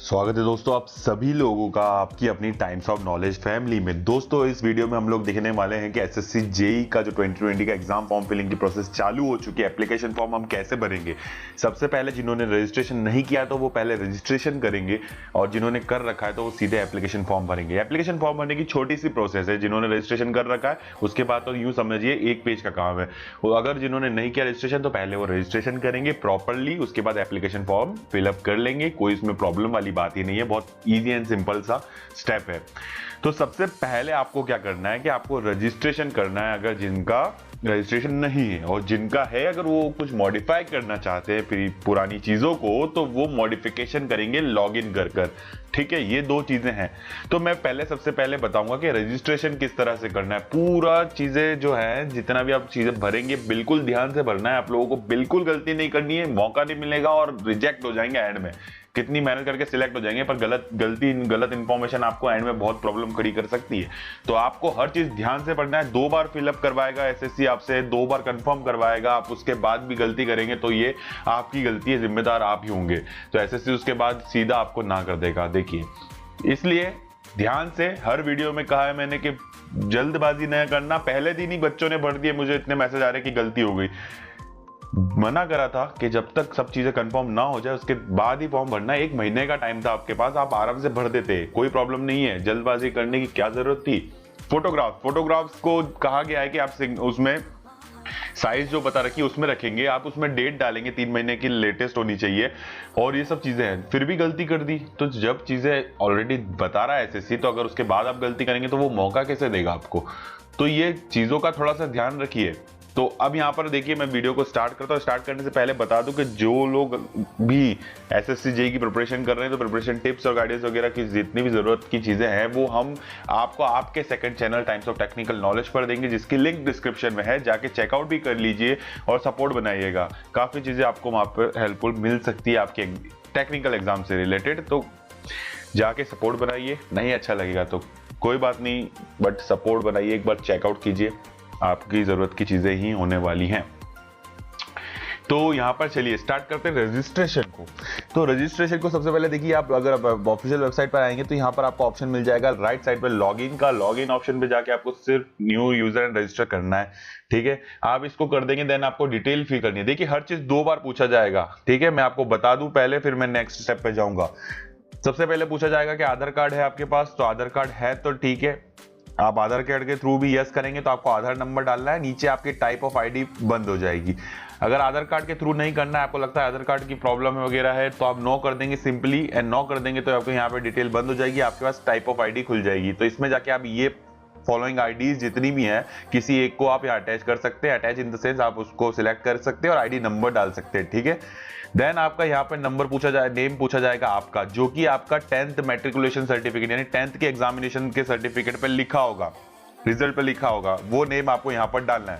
स्वागत है दोस्तों आप सभी लोगों का आपकी अपनी टाइम्स ऑफ नॉलेज फैमिली में। दोस्तों इस वीडियो में हम लोग देखने वाले हैं कि एसएससी जेई का जो 2020 का एग्जाम फॉर्म फिलिंग की प्रोसेस चालू हो चुकी है। एप्लीकेशन फॉर्म हम कैसे भरेंगे। सबसे पहले जिन्होंने रजिस्ट्रेशन नहीं किया तो वो पहले रजिस्ट्रेशन करेंगे और जिन्होंने कर रखा है तो वो सीधे एप्लीकेशन फॉर्म भरेंगे। एप्लीकेशन फॉर्म भरने की छोटी सी प्रोसेस है। जिन्होंने रजिस्ट्रेशन कर रखा है उसके बाद तो यूं समझिए एक पेज का काम है। अगर जिन्होंने नहीं किया रजिस्ट्रेशन तो पहले वो रजिस्ट्रेशन करेंगे प्रॉपरली, उसके बाद एप्लीकेशन फॉर्म फिलअप कर लेंगे। कोई इसमें प्रॉब्लम वाली बात ही नहीं है, बहुत इजी एंड सिंपल सा स्टेप है। तो सबसे पहले आपको क्या करना है कि आपको रजिस्ट्रेशन करना है। अगर जिनका रजिस्ट्रेशन नहीं है और जिनका है अगर वो कुछ मॉडिफाई करना चाहते हैं फिर पुरानी चीजों को तो वो मॉडिफिकेशन करेंगे लॉगिन कर कर। ठीक है, ये दो चीजें हैं। तो मैं सबसे पहले बताऊंगा कि रजिस्ट्रेशन किस तरह से करना है। पूरा चीजें जो है जितना भी आप चीजें भरेंगे बिल्कुल ध्यान से भरना है। आप लोगों को बिल्कुल गलती नहीं करनी है, मौका नहीं मिलेगा और रिजेक्ट हो जाएंगे एंड में। कितनी मेहनत करके सिलेक्ट हो जाएंगे पर गलत इंफॉर्मेशन आपको एंड में बहुत प्रॉब्लम खड़ी कर सकती है। तो आपको हर चीज ध्यान से पढ़ना है। 2 बार फिलअप करवाएगा एसएससी आपसे, 2 बार कंफर्म करवाएगा। आप उसके बाद भी गलती करेंगे तो ये आपकी गलती है, जिम्मेदार आप ही होंगे। तो एसएससी उसके बाद सीधा आपको ना कर देगा। देखिए, इसलिए ध्यान से हर वीडियो में कहा है मैंने कि जल्दबाजी न करना। पहले दिन ही बच्चों ने भर दिए, मुझे इतने मैसेज आ रहे कि गलती हो गई। मना करा था कि जब तक सब चीजें कंफर्म ना हो जाए उसके बाद ही फॉर्म भरना। 1 महीने का टाइम था आपके पास, आप आराम से भर देते, कोई प्रॉब्लम नहीं है। जल्दबाजी करने की क्या जरूरत थी। फोटोग्राफ्स को कहा गया है कि आप उसमें साइज जो बता रखी है उसमें रखेंगे, आप उसमें डेट डालेंगे 3 महीने की लेटेस्ट होनी चाहिए और ये सब चीजें हैं। फिर भी गलती कर दी। तो जब चीजें ऑलरेडी बता रहा है एसएससी तो अगर उसके बाद आप गलती करेंगे तो वो मौका कैसे देगा आपको। तो ये चीजों का थोड़ा सा ध्यान रखिए। तो अब यहाँ पर देखिए मैं वीडियो को स्टार्ट करता हूँ। स्टार्ट करने से पहले बता दूं कि जो लोग भी एसएससी जेई की प्रिपरेशन कर रहे हैं तो प्रिपरेशन टिप्स और गाइडेंस वगैरह की जितनी भी जरूरत की चीजें हैं वो हम आपको आपके second channel times of technical knowledge पर देंगे, जिसकी लिंक डिस्क्रिप्शन में है। जाके चेकआउट भी कर लीजिए और सपोर्ट बनाइएगा। काफी चीजें आपको वहां पर हेल्पफुल मिल सकती है आपके टेक्निकल एग्जाम से रिलेटेड। तो जाके सपोर्ट बनाइए। नहीं अच्छा लगेगा तो कोई बात नहीं, बट सपोर्ट बनाइए, एक बार चेकआउट कीजिए। आपकी जरूरत की चीजें ही होने वाली हैं। तो यहां पर चलिए स्टार्ट करते हैं रजिस्ट्रेशन को। तो रजिस्ट्रेशन को सबसे पहले देखिए, आप अगर ऑफिशियल वेबसाइट पर आएंगे तो यहां पर आपको ऑप्शन मिल जाएगा राइट साइड पर लॉगिन का। लॉगिन ऑप्शन पे जाके आपको सिर्फ न्यू यूजर एंड रजिस्टर करना है। ठीक है, आप इसको कर देंगे। देन आपको डिटेल फिल करनी है। देखिए हर चीज 2 बार पूछा जाएगा। ठीक है, मैं आपको बता दूं पहले, फिर मैं नेक्स्ट स्टेप पे जाऊंगा। सबसे पहले पूछा जाएगा कि आधार कार्ड है आपके पास। तो आधार कार्ड है तो ठीक है, आप आधार कार्ड के थ्रू भी यस करेंगे तो आपको आधार नंबर डालना है। नीचे आपकी टाइप ऑफ आईडी बंद हो जाएगी। अगर आधार कार्ड के थ्रू नहीं करना है, आपको लगता है आधार कार्ड की प्रॉब्लम है वगैरह है, तो आप नो कर देंगे सिंपली। एंड नो कर देंगे तो आपको यहाँ पे डिटेल बंद हो जाएगी, आपके पास टाइप ऑफ आईडी खुल जाएगी। तो इसमें जाके आप ये फॉलोइंग आईडीज जितनी भी हैं किसी एक को आप यहाँ अटैच कर सकते हैं। अटैच इन द सेंस आप उसको सिलेक्ट कर सकते हैं और आईडी नंबर डाल सकते हैं। ठीक है, देन आपका यहाँ पे नंबर पूछा जाए, नेम पूछा जाएगा आपका, जो कि आपका 10th मैट्रिकुलेशन सर्टिफिकेट यानी 10th के एग्जामिनेशन के सर्टिफिकेट पे लिखा होगा, रिजल्ट पे लिखा होगा, वो नेम आपको यहाँ पर डालना है।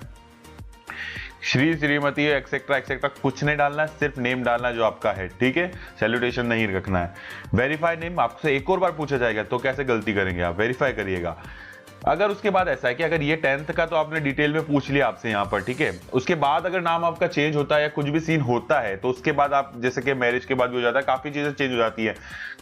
श्री श्रीमती एक्सेट्रा एक्सेट्रा कुछ नहीं डालना है, सिर्फ नेम डालना है जो आपका है। ठीक है, सैल्यूटेशन नहीं रखना है। वेरीफाई नेम आपसे एक और बार पूछा जाएगा तो कैसे गलती करेंगे आप, वेरीफाई करिएगा। अगर उसके बाद ऐसा है कि अगर ये 10th का तो आपने डिटेल में पूछ लिया आपसे यहाँ पर, ठीक है, उसके बाद अगर नाम आपका चेंज होता है या कुछ भी सीन होता है तो उसके बाद आप जैसे कि मैरिज के बाद भी हो जाता है, काफी चीजें चेंज हो जाती है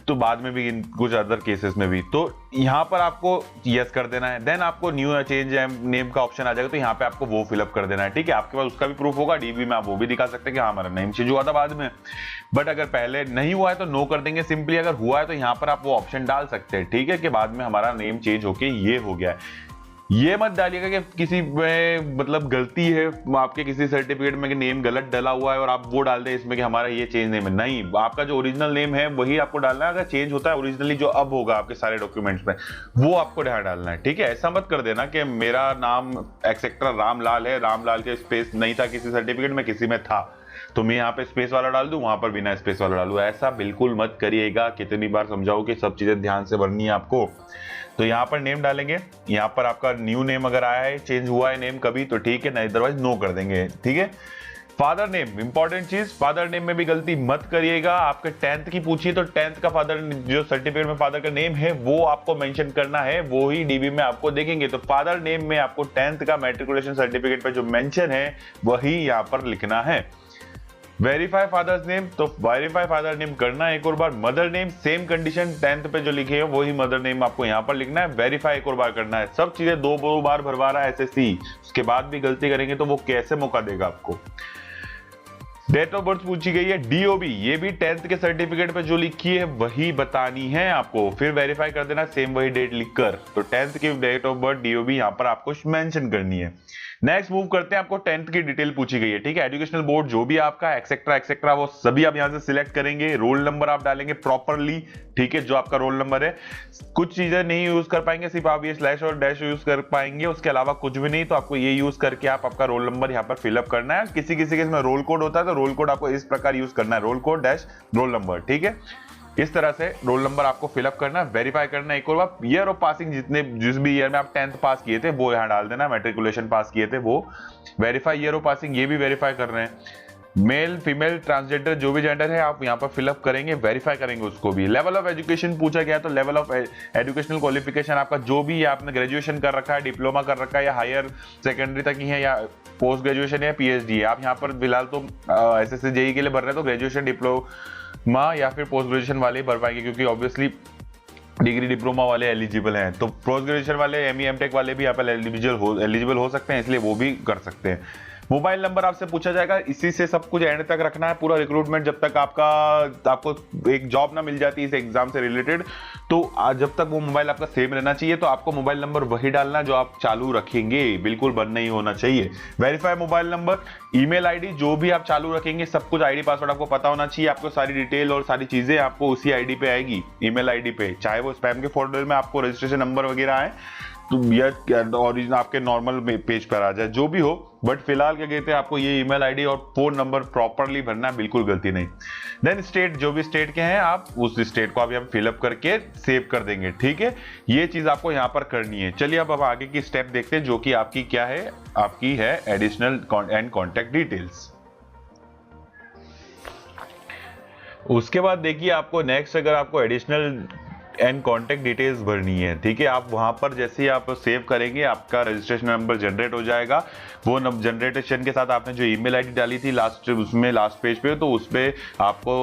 तो बाद में भी कुछ अदर केसेस में भी, तो यहाँ पर आपको यस कर देना है। देन आपको न्यू चेंज नेम का ऑप्शन आ जाएगा तो यहाँ पे आपको वो फिलअप कर देना है। ठीक है, आपके पास उसका भी प्रूफ होगा, डीबी में आप वो भी दिखा सकते हैं कि हाँ हमारा नेम चेंज हुआ था बाद में। बट अगर पहले नहीं हुआ है तो नो कर देंगे सिंपली। अगर हुआ है तो यहाँ पर आप वो ऑप्शन डाल सकते हैं। ठीक है, कि बाद में हमारा नेम चेंज होके ये हो गया है। ये मत डालिएगा कि किसी में मतलब गलती है आपके किसी सर्टिफिकेट में कि नेम गलत डाला हुआ है और आप वो डाल दें इसमें कि हमारा ये चेंज नेम है। नहीं, आपका जो ओरिजिनल नेम है वही आपको डालना है। अगर चेंज होता है ओरिजिनली जो अब होगा आपके सारे डॉक्यूमेंट्स में, वो आपको ध्यान डालना है। ठीक है, ऐसा मत कर देना कि मेरा नाम एक्सेट्रा रामलाल है, रामलाल के स्पेस नहीं था किसी सर्टिफिकेट में, किसी में था तो मैं यहाँ पे स्पेस वाला डाल दूं, वहां पर बिना स्पेस वाला डालू। ऐसा बिल्कुल मत करिएगा। कितनी बार समझाओ कि सब चीजें ध्यान से भरनी है आपको। तो यहाँ पर नेम डालेंगे। यहाँ पर आपका न्यू नेम अगर आया है, चेंज हुआ है नेम कभी तो ठीक है, नहीं अदरवाइज नो कर देंगे। ठीक है, फादर नेम इंपॉर्टेंट चीज, फादर नेम में भी गलती मत करिएगा। आपके 10th की पूछिए तो 10th का फादर जो सर्टिफिकेट में फादर का नेम है वो आपको मेंशन करना है, वो ही डीबी में आपको देखेंगे। तो फादर नेम में आपको 10th का मैट्रिकुलेशन सर्टिफिकेट पे जो मेंशन है वही यहाँ पर लिखना है। वेरीफाई फादर्स नेम, तो वेरीफाई फादर नेम करना है एक और बार। Mother name same condition 10th पे जो लिखे हैं वही मदर नेम आपको यहाँ पर लिखना है। वेरीफाई एक और बार करना है। सब चीजें दो बार भरवा रहा है एसएससी, उसके बाद भी गलती करेंगे तो वो कैसे मौका देगा आपको। डेट ऑफ बर्थ पूछी गई है, डीओबी, ये भी 10th के सर्टिफिकेट पे जो लिखी है वही बतानी है आपको, फिर वेरीफाई कर देना सेम वही डेट लिखकर। तो 10th की डेट ऑफ बर्थ डीओबी यहां पर आपको मेंशन करनी है। नेक्स्ट मूव करते हैं, आपको 10th की डिटेल पूछी गई है, ठीक है। एजुकेशनल बोर्ड जो भी आपका एक्सेट्रा एक्सेट्रा वो सभी आप यहां से सिलेक्ट करेंगे। रोल नंबर आप डालेंगे प्रॉपरली, ठीक है, जो आपका रोल नंबर है। कुछ चीजें नहीं यूज कर पाएंगे, सिर्फ आप ये स्लैश और डैश यूज कर पाएंगे, उसके अलावा कुछ भी नहीं। तो आपको ये यूज करके आप आपका रोल नंबर यहाँ पर फिलअप करना है। किसी किसी के इसमें रोल कोड होता है तो रोल कोड आपको इस प्रकार यूज करना है, roll code dash roll number, ठीक है। इस तरह से रोल नंबर आपको फिलअप करना है। वेरीफाई करना है एक और बार। ईयर ऑफ पासिंग, जिस भी ईयर में आप 10th पास किए थे वो यहाँ डाल देना, मैट्रिकुलेशन पास किए थे वो। वेरीफाई ईयर ऑफ पासिंग, ये भी वेरीफाई कर रहे हैं। मेल फीमेल ट्रांसजेंडर जो भी जेंडर है आप यहाँ पर फिलअप करेंगे, वेरीफाई करेंगे उसको भी। लेवल ऑफ एजुकेशन पूछा गया, तो लेवल ऑफ एजुकेशनल क्वालिफिकेशन आपका जो भी आपने ग्रेजुएशन कर रखा है, डिप्लोमा कर रखा है, या हायर सेकेंडरी तक ही है, या पोस्ट ग्रेजुएशन या पीएचडी है। आप यहाँ पर फिलहाल तो एसएससी जेईई के लिए भर रहे हैं तो ग्रेजुएशन डिप्लोमा या फिर पोस्ट ग्रेजुएशन वाले ही भर पाएंगे, क्योंकि ऑब्वियसली डिग्री डिप्लोमा वाले एलिजिबल हैं। तो पोस्ट ग्रेजुएशन वाले एमई एमटेक वाले भी यहाँ पर एलिजिबल हो सकते हैं, इसलिए वो भी कर सकते हैं। मोबाइल नंबर आपसे पूछा जाएगा, इसी से सब कुछ एंड तक रखना है, पूरा रिक्रूटमेंट जब तक आपको एक जॉब ना मिल जाती इस एग्जाम से रिलेटेड, तो जब तक वो मोबाइल आपका सेम रहना चाहिए। तो आपको मोबाइल नंबर वही डालना जो आप चालू रखेंगे, बिल्कुल बंद नहीं होना चाहिए। Verify mobile number, email ID जो भी आप चालू रखेंगे सब कुछ आईडी पासवर्ड आपको पता होना चाहिए। आपको सारी डिटेल और सारी चीजें आपको उसी आईडी पे आएगी, ईमेल आईडी पे, चाहे वो स्पैम के फोल्डर में आपको रजिस्ट्रेशन नंबर वगैरह आए तो या ओरिजिनल आपके नॉर्मल पेज पर आ जाए, जो भी हो। बट फिलहाल क्या कहते हैं, आपको ये ईमेल आईडी और फोन नंबर प्रॉपरली भरना है, बिल्कुल गलती नहीं। देन स्टेट, जो भी स्टेट के हैं आप उस स्टेट को आप यहाँ फिलअप करके सेव कर देंगे, ठीक है। ये चीज आपको यहाँ पर करनी है। चलिए अब आगे की स्टेप देखते हैं, जो कि आपकी क्या है, आपकी है एडिशनल एंड कॉन्टैक्ट डिटेल्स। उसके बाद देखिए आपको नेक्स्ट, अगर आपको एडिशनल एंड कॉन्टैक्ट डिटेल्स भरनी है, ठीक है। आप वहां पर जैसे ही आप सेव करेंगे आपका रजिस्ट्रेशन नंबर जनरेट हो जाएगा। वो जनरेशन के साथ आपने जो ईमेल आईडी डाली थी लास्ट पेज पे, तो उस पे आपको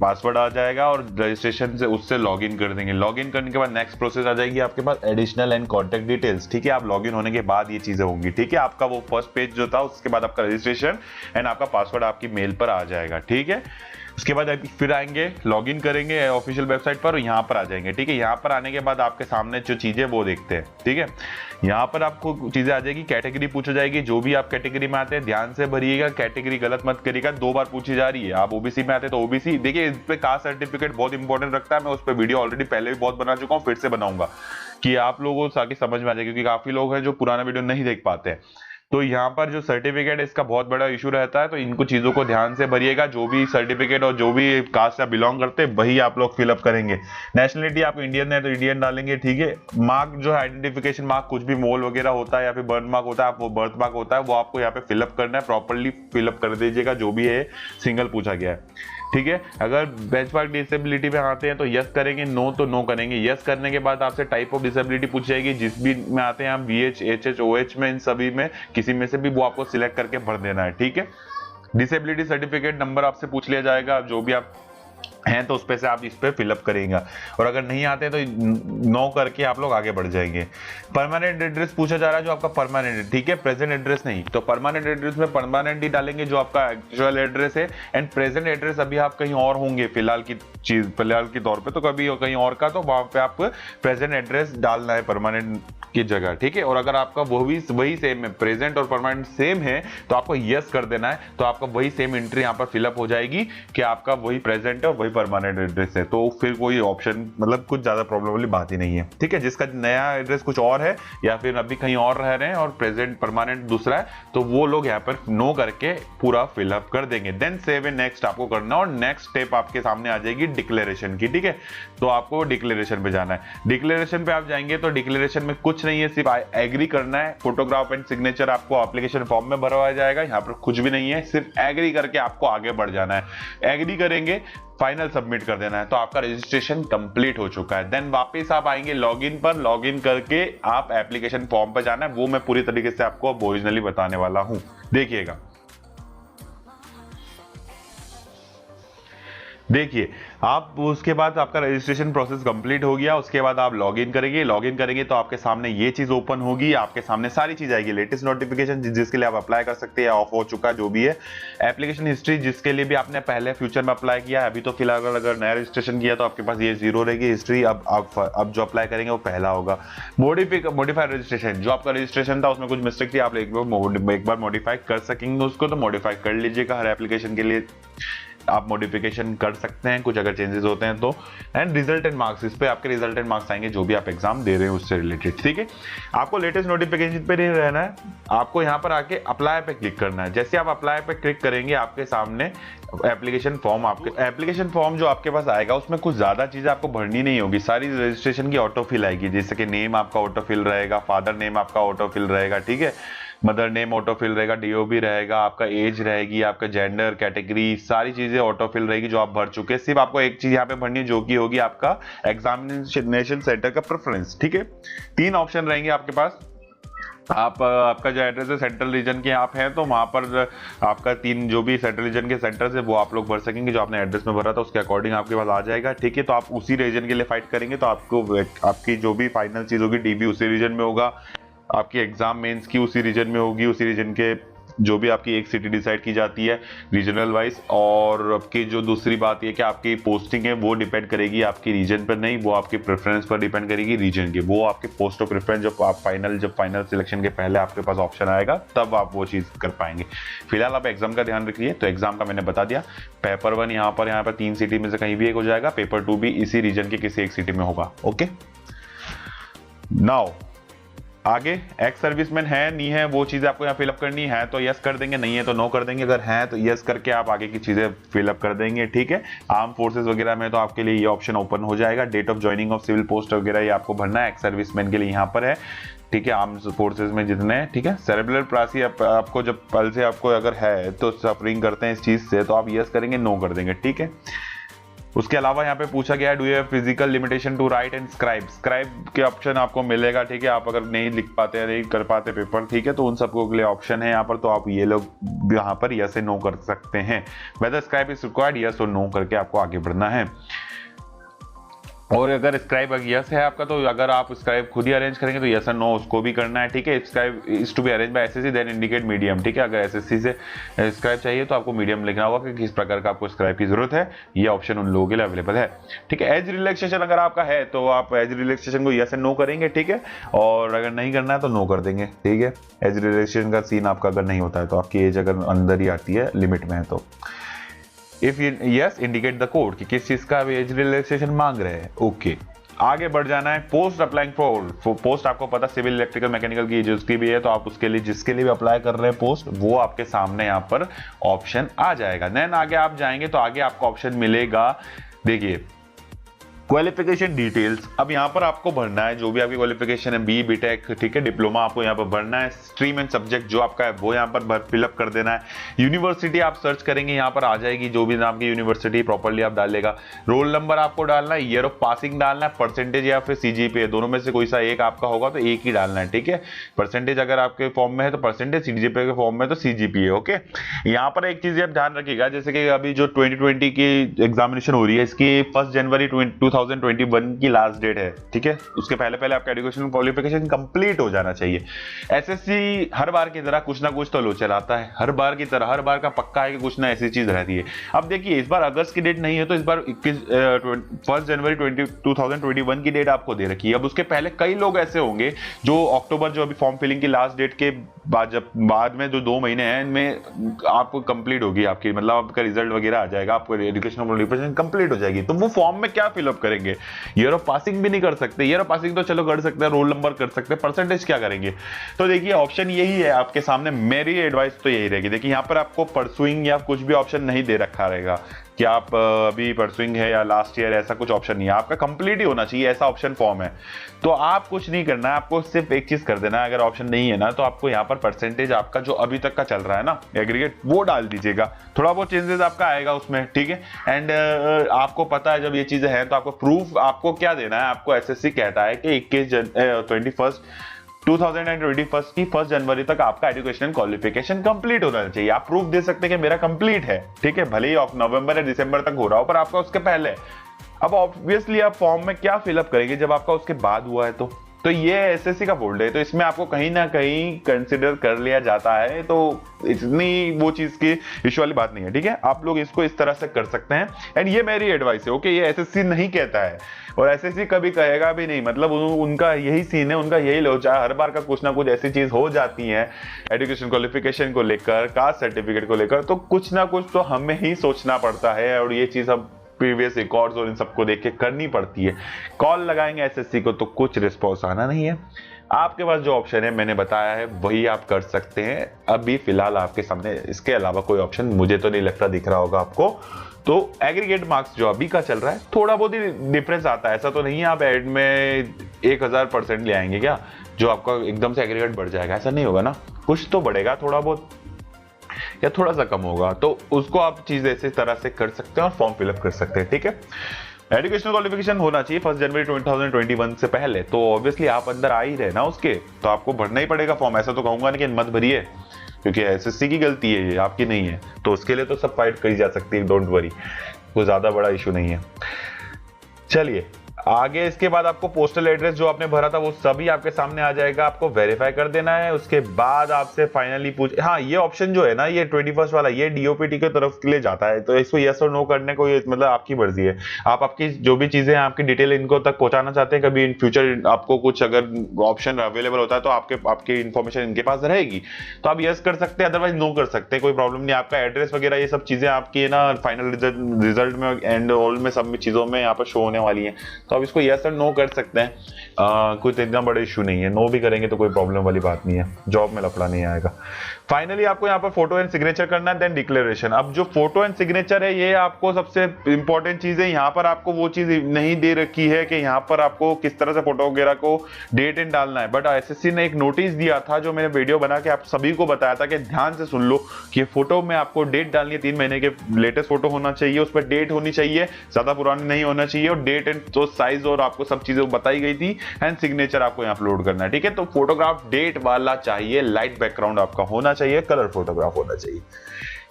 पासवर्ड आ जाएगा और रजिस्ट्रेशन से उससे लॉगिन कर देंगे। लॉगिन करने के बाद नेक्स्ट प्रोसेस आ जाएगी आपके पास एडिशनल एंड कॉन्टैक्ट डिटेल्स, ठीक है। आप लॉगिन होने के बाद ये चीजें होंगी, ठीक है। आपका वो फर्स्ट पेज जो था उसके बाद आपका रजिस्ट्रेशन एंड आपका पासवर्ड आपकी मेल पर आ जाएगा, ठीक है। उसके बाद फिर आएंगे, लॉगिन करेंगे ऑफिशियल वेबसाइट पर और यहाँ पर आ जाएंगे, ठीक है। यहाँ पर आने के बाद आपके सामने जो चीजें वो देखते हैं, ठीक है। यहाँ पर आपको चीजें आ जाएगी, कैटेगरी पूछा जाएगी, जो भी आप कैटेगरी में आते हैं ध्यान से भरिएगा, कैटेगरी गलत मत करिएगा। 2 बार पूछी जा रही है, आप ओबीसी में आते हैं तो ओबीसी, देखिए इस पे कास्ट सर्टिफिकेट बहुत इंपॉर्टेंट रखता है। मैं उस पर वीडियो ऑलरेडी पहले भी बहुत बना चुका हूँ, फिर से बनाऊंगा कि आप लोगों को आगे समझ में आ जाए, क्योंकि काफी लोग हैं जो पुराना वीडियो नहीं देख पाते हैं। तो यहाँ पर जो सर्टिफिकेट है इसका बहुत बड़ा इशू रहता है, तो इनको चीजों को ध्यान से भरिएगा। जो भी सर्टिफिकेट और जो भी कास्ट से बिलोंग करते हैं वही आप लोग फिलअप करेंगे। नेशनलिटी आप इंडियन है तो इंडियन डालेंगे, ठीक है। मार्क जो है आइडेंटिफिकेशन मार्क, कुछ भी मोल वगैरह होता है या फिर बर्थ मार्क होता है, वो बर्थ मार्क होता है, वो आपको यहाँ पे फिलअप करना है, प्रॉपरली फिलअप कर दीजिएगा जो भी है सिंगल पूछा गया है, ठीक है। अगर बेंचमार्क डिसेबिलिटी पे आते हैं तो यस करेंगे, नो तो नो करेंगे। यस करने के बाद आपसे टाइप ऑफ डिसेबिलिटी पूछ जाएगी, जिस भी में आते हैं आप बीएच एचएच ओएच में, इन सभी में किसी में से भी वो आपको सिलेक्ट करके भर देना है, ठीक है। डिसेबिलिटी सर्टिफिकेट नंबर आपसे पूछ लिया जाएगा, जो भी आप हैं तो उस पे से आप इस पे फिलअप करेंगे, और अगर नहीं आते तो नो करके आप लोग आगे बढ़ जाएंगे। परमानेंट एड्रेस पूछा जा रहा है, जो आपका परमानेंट है, ठीक है, प्रेजेंट एड्रेस नहीं। तो परमानेंट एड्रेस में परमानेंट ही डालेंगे जो आपका एक्चुअल एड्रेस है, एंड प्रेजेंट एड्रेस अभी आप कहीं और होंगे फिलहाल के तौर पे, तो कभी कहीं और का, तो वहां पे आप प्रेजेंट एड्रेस डालना है परमानेंट की जगह, ठीक है। और अगर आपका वही सेम है, प्रेजेंट और परमानेंट सेम है, तो आपको यस कर देना है, तो आपका वही सेम एंट्री यहाँ पर फिलअप हो जाएगी कि आपका वही प्रेजेंट है और वही परमानेंट एड्रेस है। तो फिर कोई ऑप्शन, मतलब कुछ ज्यादा प्रॉब्लम वाली बात ही नहीं है, ठीक है। जिसका नया एड्रेस कुछ और है या फिर अभी कहीं और रह रहे हैं और प्रेजेंट परमानेंट दूसरा है, तो वो लोग यहाँ पर नो करके पूरा फिलअप कर देंगे। देन सेव एंड नेक्स्ट आपको करना, और नेक्स्ट स्टेप आपके सामने आ जाएगी डिक्लेरेशन की, ठीक है। तो आपको डिक्लेरेशन पे जाना है। डिक्लेरेशन पे आप जाएंगे तो डिक्लेरेशन में कुछ नहीं है, सिर्फ एग्री करना है। फोटोग्राफ एंड सिग्नेचर आपको एप्लीकेशन फॉर्म में भरवाया जाएगा, यहाँ पर कुछ भी नहीं है, सिर्फ एग्री करके आपको आगे बढ़ जाना है। एग्री करेंगे, फाइनल सबमिट कर देना है, तो आपका रजिस्ट्रेशन कंप्लीट हो चुका है। देन वापस आप आएंगे लॉगिन पर, लॉगिन करके आप एप्लीकेशन फॉर्म पर जाना है। वो मैं पूरी तरीके से आपको ओरिजिनली बताने वाला हूं, देखिएगा। देखिए, आप उसके बाद आपका रजिस्ट्रेशन प्रोसेस कंप्लीट हो गया, उसके बाद आप लॉगिन करेंगे तो आपके सामने ये चीज ओपन होगी, आपके सामने सारी चीज आएगी, लेटेस्ट नोटिफिकेशन जिसके लिए आप अप्लाई कर सकते हैं, ऑफ हो चुका जो भी है, एप्लीकेशन हिस्ट्री जिसके लिए भी आपने पहले फ्यूचर में अप्लाई किया, अभी तो फिलहाल अगर नया रजिस्ट्रेशन किया तो आपके पास ये जीरो रहेगी हिस्ट्री, अब जो अप्लाई करेंगे वो पहला होगा। मॉडिफाइड रजिस्ट्रेशन, जो आपका रजिस्ट्रेशन था उसमें कुछ मिस्टेक थी, आप एक बार मॉडिफाई कर सकेंगे उसको, तो मॉडिफाई कर लीजिएगा, हर एप्लीकेशन के लिए आप मॉडिफिकेशन कर सकते हैं कुछ अगर चेंजेस होते हैं तो। एंड रिजल्ट एंड मार्क्स, इस पे आपके रिजल्ट एंड मार्क्स आएंगे जो भी आप एग्जाम दे रहे हैं उससे रिलेटेड, ठीक है। आपको लेटेस्ट नोटिफिकेशन पे नहीं रहना है, आपको यहाँ पर आके अप्लाई पे क्लिक करना है। जैसे आप अप्लाई पे क्लिक करेंगे आपके सामने एप्लीकेशन फॉर्म जो आपके पास आएगा उसमें कुछ ज्यादा चीजें आपको भरनी नहीं होगी, सारी रजिस्ट्रेशन की ऑटो फिल आएगी, जैसे कि नेम आपका ऑटो फिल रहेगा, फादर नेम आपका ऑटो फिल रहेगा, ठीक है, मदर नेम ऑटो फिल रहेगा, डीओबी रहेगा, आपका एज रहेगी, आपका जेंडर कैटेगरी, सारी चीजें ऑटो फिल रहेगी जो आप भर चुके हैं। सिर्फ आपको एक चीज यहाँ पे भरनी है जो कि होगी आपका एग्जामिनेशन सेंटर का प्रेफरेंस, ठीक है। 3 ऑप्शन रहेंगे आपके पास, आपका जो एड्रेस है सेंट्रल रीजन के आप हैं तो वहां पर आपका 3 जो भी सेंट्रल रीजन के सेंटर्स है वो आप लोग भर सकेंगे, जो आपने एड्रेस में भरा था उसके अकॉर्डिंग आपके पास आ जाएगा, ठीक है। तो आप उसी रीजन के लिए फाइट करेंगे तो आपको आपकी जो भी फाइनल चीज होगी डीबी उसी रीजन में होगा, आपकी एग्जाम मेंस की उसी रीजन में होगी, उसी रीजन के जो भी आपकी एक सिटी डिसाइड की जाती है रीजनल वाइज। और आपकी जो दूसरी बात ये कि आपकी पोस्टिंग है वो डिपेंड करेगी आपकी रीजन पर नहीं, वो आपकी प्रेफरेंस पर डिपेंड करेगी रीजन की, वो आपके पोस्ट ऑफ प्रेफरेंस जब फाइनल सिलेक्शन के पहले आपके पास ऑप्शन आएगा तब आप वो चीज कर पाएंगे। फिलहाल आप एग्जाम का ध्यान रखिए। तो एग्जाम का मैंने बता दिया, पेपर 1 यहाँ पर 3 सिटी में से कहीं भी एक हो जाएगा, पेपर 2 भी इसी रीजन के किसी एक सिटी में होगा, ओके। नाउ आगे एक्स सर्विसमैन है नहीं है वो चीज़ आपको यहाँ फिलअप करनी है तो यस कर देंगे, नहीं है तो नो कर देंगे, अगर है तो यस करके आप आगे की चीज़ें फिलअप कर देंगे, ठीक है। आर्म फोर्सेस वगैरह में तो आपके लिए ये ऑप्शन ओपन हो जाएगा, date of joining of civil post वगैरह ये आपको भरना है, एक्स सर्विसमैन के लिए यहाँ पर है, ठीक है। आर्म फोर्सेज में जितने, ठीक है। सेरेब्रल पाल्सी आपको जब पल से आपको अगर है तो सफरिंग करते हैं इस चीज़ से तो आप यस करेंगे, नो कर देंगे, ठीक है। उसके अलावा यहाँ पे पूछा गया है do you have physical limitation to write and scribe के ऑप्शन आपको मिलेगा, ठीक है। आप अगर नहीं लिख पाते नहीं कर पाते पेपर, ठीक है, तो उन सबको के लिए ऑप्शन है यहाँ पर, तो आप ये लोग यहाँ पर यस नो कर सकते हैं। Whether scribe is required, yes और नो करके आपको आगे बढ़ना है। और अगर स्क्राइब यस है आपका तो अगर आप स्क्राइब खुद ही अरेंज करेंगे तो यस और नो उसको भी करना है, ठीक है। Scribe is to be arrange by SSC then indicate medium, ठीक है। अगर एसएससी से स्क्राइब चाहिए तो आपको मीडियम लिखना होगा कि किस प्रकार का आपको स्क्राइब की जरूरत है, ये ऑप्शन उन लोगों के लिए अवेलेबल है, ठीक है। एज रिलैक्सेशन अगर आपका है तो आप एज रिलैक्सेशन को यस एंड नो करेंगे, ठीक है, और अगर नहीं करना है तो नो कर देंगे, ठीक है। एज रिलैक्सेशन का सीन आपका अगर नहीं होता है तो आपकी एज अगर अंदर ही आती है लिमिट में है तो if yes indicate the code कि किस चीज का एज रिलैक्सेशन मांग रहे हैं, ओके। आगे बढ़ जाना है। पोस्ट अप्लाइंग फॉर पोस्ट आपको पता सिविल इलेक्ट्रिकल मैकेनिकल की जिसकी भी है तो आप उसके लिए जिसके लिए भी अप्लाई कर रहे हैं पोस्ट वो आपके सामने यहाँ पर ऑप्शन आ जाएगा। देन आगे आप जाएंगे तो आगे आपको ऑप्शन मिलेगा, देखिए क्वालिफिकेशन डिटेल्स। अब यहाँ पर आपको भरना है जो भी आपकी क्वालिफिकेशन है, बी बीटेक, ठीक है, डिप्लोमा, आपको यहाँ पर भरना है। स्ट्रीम एंड सब्जेक्ट जो आपका है वो यहाँ पर फिलअप कर देना है। यूनिवर्सिटी आप सर्च करेंगे यहाँ पर आ जाएगी, जो भी नाम की यूनिवर्सिटी प्रॉपर्ली आप डालेगा। रोल नंबर आपको डालना है, ईयर ऑफ पासिंग डालना है, परसेंटेज या फिर सीजीपीए, दोनों में से कोई सा एक आपका होगा तो एक ही डालना है, ठीक है। परसेंटेज अगर आपके फॉर्म में है तो परसेंटेज, सीजीपीए के फॉर्म में तो सीजीपीए, ओके। यहाँ पर एक चीज आप ध्यान रखिएगा, जैसे कि अभी जो 2020 की एग्जामिनेशन हो रही है इसकी 1 जनवरी 2021 की लास्ट डेट है, ठीक है। उसके पहले पहले आपका एजुकेशनल क्वालिफिकेशन कंप्लीट हो जाना चाहिए। एसएससी हर बार की तरह कुछ ना कुछ तो लो चलाता है, हर बार की तरह, हर बार का पक्का है कि कुछ ना ऐसी चीज रहती है। अब देखिए इस बार अगस्त की डेट नहीं है तो इस बार 1 जनवरी 2021 की डेट आपको दे रखी है। अब उसके पहले कई लोग ऐसे होंगे जो अक्टूबर, जो अभी फॉर्म फिलिंग की लास्ट डेट के बाद में जो 2 महीने हैं इनमें आपको कंप्लीट होगी आपकी, मतलब आपका रिजल्ट वगैरह आ जाएगा, आपको एजुकेशनल क्वालिफिकेशन कंप्लीट हो जाएगी। तो वो फॉर्म में क्या फिलअप करेंगे? ईयर ऑफ पासिंग भी नहीं कर सकते, ईयर ऑफ पासिंग तो चलो कर सकते हैं, रोल नंबर कर सकते हैं, परसेंटेज क्या करेंगे? तो देखिए ऑप्शन यही है आपके सामने, मेरी एडवाइस तो यही रहेगी। देखिए यहाँ पर आपको परसुइंग या कुछ भी ऑप्शन नहीं दे रखा रहेगा कि आप अभी परसुइंग है या लास्ट ईयर, ऐसा कुछ ऑप्शन नहीं है, आपका कंप्लीट ही होना चाहिए, ऐसा ऑप्शन फॉर्म है। तो आप कुछ नहीं करना है, आपको सिर्फ एक चीज कर देना है, अगर ऑप्शन नहीं है ना तो आपको यहाँ पर परसेंटेज आपका जो अभी तक का चल रहा है ना एग्रीगेट वो डाल दीजिएगा, थोड़ा बहुत चेंजेस आपका आएगा उसमें, ठीक है। एंड आपको पता है जब ये चीजें हैं तो आपको प्रूफ आपको क्या देना है, आपको एसएससी कहता है कि 21 2021 की 1 जनवरी तक आपका एजुकेशन क्वालिफिकेशन कंप्लीट होना चाहिए। आप प्रूफ दे सकते हैं कि मेरा कंप्लीट है, ठीक है, भले ही नवंबर या दिसंबर तक हो रहा हो पर आपका उसके पहले। अब ऑब्वियसली आप फॉर्म में क्या फिलअप करेंगे जब आपका उसके बाद हुआ है तो ये एसएससी का बोर्ड है, तो इसमें आपको कहीं ना कहीं कंसिडर कर लिया जाता है, तो इतनी वो चीज की इश्यू वाली बात नहीं है, ठीक है। आप लोग इसको इस तरह से कर सकते हैं एंड ये मेरी एडवाइस है, ओके। ये एसएससी नहीं कहता है और एसएससी कभी कहेगा भी नहीं, मतलब उनका यही सीन है, उनका यही लोचा है, हर बार का कुछ ना कुछ ऐसी चीज हो जाती है एजुकेशन क्वालिफिकेशन को लेकर, कास्ट सर्टिफिकेट को लेकर, तो कुछ ना कुछ तो हमें ही सोचना पड़ता है और ये चीज अब प्रीवियस रिकॉर्ड्स और इन सबको देख के करनी पड़ती है। कॉल लगाएंगे एसएससी को तो कुछ रिस्पॉन्स आना नहीं है। आपके पास जो ऑप्शन है मैंने बताया है वही आप कर सकते हैं अभी फिलहाल आपके सामने, इसके अलावा कोई ऑप्शन मुझे तो नहीं लगता दिख रहा होगा आपको। तो एग्रीगेट मार्क्स जो अभी का चल रहा है थोड़ा बहुत ही डिफरेंस आता है, ऐसा तो नहीं है आप एड में 1000% ले आएंगे क्या जो आपका एकदम से एग्रीगेट बढ़ जाएगा, ऐसा नहीं होगा ना, कुछ तो बढ़ेगा थोड़ा बहुत या थोड़ा सा कम होगा, तो उसको आप चीज ऐसे तरह से कर सकते हैं और फॉर्म फिलअप कर सकते हैं, ठीक है। एजुकेशनल क्वालिफिकेशन होना चाहिए 1 जनवरी 2021 से पहले, तो ऑब्वियसली आप अंदर आ ही रहे ना उसके, तो आपको भरना ही पड़ेगा फॉर्म। ऐसा तो कहूंगा नहीं कि मत भरिए क्योंकि एसएससी की गलती है ये, आपकी नहीं है, तो उसके लिए तो सब फाइट करी जा सकती है, डोंट वरी, कोई ज्यादा बड़ा इशू नहीं है। चलिए आगे, इसके बाद आपको पोस्टल एड्रेस जो आपने भरा था वो सभी आपके सामने आ जाएगा, आपको वेरीफाई कर देना है। उसके बाद आपसे फाइनली हाँ ये ऑप्शन जो है ना, ये 21 वाला, ये डीओपीटी की तरफ के लिए जाता है, तो इसको यस और नो करने को ये मतलब आपकी मर्जी है। आप आपकी जो भी चीजें हैं आपकी डिटेल इनको तक पहुंचाना चाहते हैं, कभी इन फ्यूचर आपको कुछ अगर ऑप्शन अवेलेबल होता है तो आपकी इन्फॉर्मेशन इनके पास रहेगी, तो आप यस कर सकते हैं, अदरवाइज नो कर सकते हैं, कोई प्रॉब्लम नहीं। आपका एड्रेस वगैरह ये सब चीजें आपकी ना फाइनल रिजल्ट में एंड ऑल में सब चीजों में यहाँ पर शो होने वाली है, तो आप इसको यस और नो कर सकते हैं। कुछ इतना बड़ा इशू नहीं है, नो भी करेंगे तो कोई प्रॉब्लम वाली बात नहीं है, जॉब में लफड़ा नहीं आएगा। फाइनली आपको यहाँ पर फोटो एंड सिग्नेचर करना है, देन डिक्लेरेशन। अब जो फोटो एंड सिग्नेचर है ये आपको सबसे इंपॉर्टेंट चीज है, यहाँ पर आपको वो चीज नहीं दे रखी है कि यहाँ पर आपको किस तरह से फोटो वगैरह को डेट एंड डालना है, बट एसएससी ने एक नोटिस दिया था जो मैंने वीडियो बना के आप सभी को बताया था कि ध्यान से सुन लो कि फोटो में आपको डेट डालनी है, 3 महीने के लेटेस्ट फोटो होना चाहिए, उस पर डेट होनी चाहिए, ज्यादा पुरानी नहीं होना चाहिए, और डेट एंड तो साइज और आपको सब चीजें बताई गई थी, एंड सिग्नेचर आपको यहाँ अपलोड करना है, ठीक है। तो फोटोग्राफ डेट वाला चाहिए, लाइट बैकग्राउंड आपका होना चाहिए, कलर फोटोग्राफ होना चाहिए,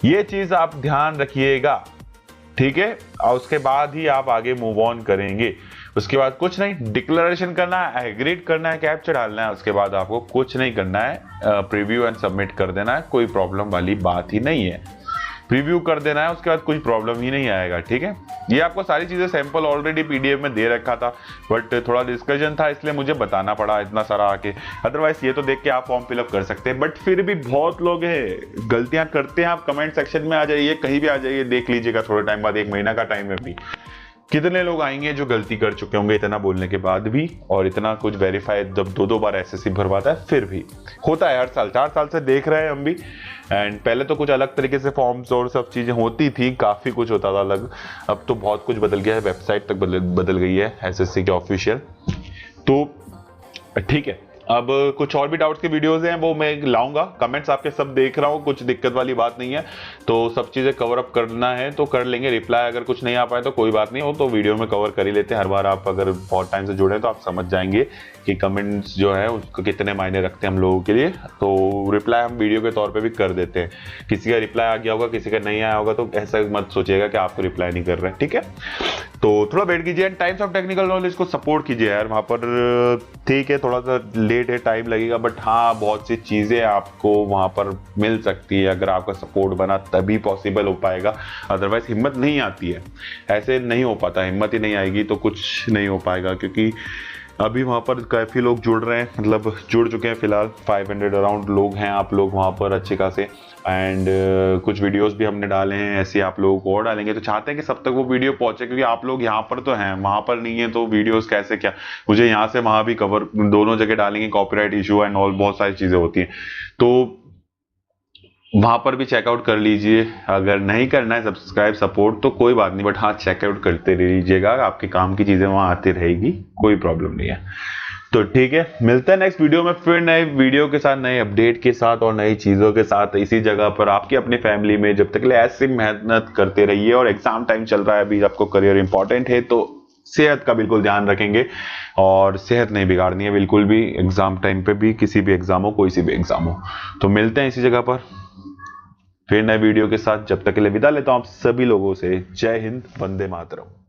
ये चीज आप ध्यान रखिएगा, ठीक है। और उसके बाद ही आप आगे मूव ऑन करेंगे। उसके बाद कुछ नहीं, डिक्लेरेशन करना है, एग्रीड करना है, कैप्चर डालना है, उसके बाद आपको कुछ नहीं करना है, प्रीव्यू एंड सबमिट कर देना है, कोई प्रॉब्लम वाली बात ही नहीं है, प्रीव्यू कर देना है, उसके बाद कुछ प्रॉब्लम ही नहीं आएगा, ठीक है। ये आपको सारी चीजें सैंपल ऑलरेडी पीडीएफ में दे रखा था, बट थोड़ा डिस्कशन था इसलिए मुझे बताना पड़ा इतना सारा आके, अदरवाइज ये तो देख के आप फॉर्म फिलअप कर सकते हैं। बट फिर भी बहुत लोग हैं गलतियां करते हैं, आप कमेंट सेक्शन में आ जाइए, कहीं भी आ जाइए, देख लीजिएगा थोड़े टाइम बाद, 1 महीना का टाइम है भी, कितने लोग आएंगे जो गलती कर चुके होंगे इतना बोलने के बाद भी, और इतना कुछ वेरीफाई जब 2-2 बार एसएससी भरवाता है फिर भी होता है, हर साल 4 साल से देख रहे हैं हम भी। एंड पहले तो कुछ अलग तरीके से फॉर्म्स और सब चीजें होती थी, काफी कुछ होता था अलग, अब तो बहुत कुछ बदल गया है, वेबसाइट तक बदल गई है एसएससी के ऑफिशियल, तो ठीक है। अब कुछ और भी डाउट्स के वीडियोस हैं वो मैं लाऊंगा, कमेंट्स आपके सब देख रहा हूँ, कुछ दिक्कत वाली बात नहीं है, तो सब चीजें कवर अप करना है तो कर लेंगे, रिप्लाई अगर कुछ नहीं आ पाए तो कोई बात नहीं हो, तो वीडियो में कवर कर ही लेते हैं। हर बार आप अगर बहुत टाइम से जुड़े तो आप समझ जाएंगे कि कमेंट्स जो है उसको कितने मायने रखते हैं हम लोगों के लिए, तो रिप्लाई हम वीडियो के तौर पे भी कर देते हैं। किसी का रिप्लाई आ गया होगा, किसी का नहीं आया होगा, तो ऐसा मत सोचिएगा कि आपको रिप्लाई नहीं कर रहे हैं, ठीक है। तो थोड़ा वेट कीजिए, टाइम्स ऑफ टेक्निकल नॉलेज को सपोर्ट कीजिए यार, वहाँ पर ठीक है थोड़ा सा लेट है, टाइम लगेगा, बट हाँ बहुत सी चीजें आपको वहाँ पर मिल सकती है, अगर आपका सपोर्ट बना तभी पॉसिबल हो पाएगा, अदरवाइज हिम्मत नहीं आती है, ऐसे नहीं हो पाता, हिम्मत ही नहीं आएगी तो कुछ नहीं हो पाएगा, क्योंकि अभी वहाँ पर काफ़ी लोग जुड़ रहे हैं, मतलब जुड़ चुके हैं फिलहाल, 500 अराउंड लोग हैं आप लोग वहाँ पर अच्छे खासे, एंड कुछ वीडियोस भी हमने डाले हैं, ऐसे आप लोगों को और डालेंगे, तो चाहते हैं कि सब तक वो वीडियो पहुंचे, क्योंकि आप लोग यहाँ पर तो हैं, वहाँ पर नहीं है, तो वीडियोस कैसे क्या, मुझे यहाँ से वहाँ भी कवर दोनों जगह डालेंगे, कॉपीराइट इशू एंड ऑल बहुत सारी चीज़ें होती हैं, तो वहां पर भी चेकआउट कर लीजिए। अगर नहीं करना है सब्सक्राइब सपोर्ट तो कोई बात नहीं, बट हाँ चेकआउट करते रहिएगा, आपके काम की चीजें वहां आती रहेगी, कोई प्रॉब्लम नहीं है। तो ठीक है, मिलते हैं नेक्स्ट वीडियो में फिर नए वीडियो के साथ, नए अपडेट के साथ और नई चीजों के साथ, इसी जगह पर आपकी अपनी फैमिली में। जब तक ले ऐसी मेहनत करते रहिए, और एग्जाम टाइम चल रहा है अभी, आपको करियर इंपॉर्टेंट है तो सेहत का बिल्कुल ध्यान रखेंगे और सेहत नहीं बिगाड़नी है बिल्कुल भी, एग्जाम टाइम पे भी, किसी भी एग्जाम हो, कोई सी भी एग्जाम हो। तो मिलते हैं इसी जगह पर फिर नए वीडियो के साथ। जब तक के लिए विदा लेता हूं आप सभी लोगों से। जय हिंद, वंदे मातरम।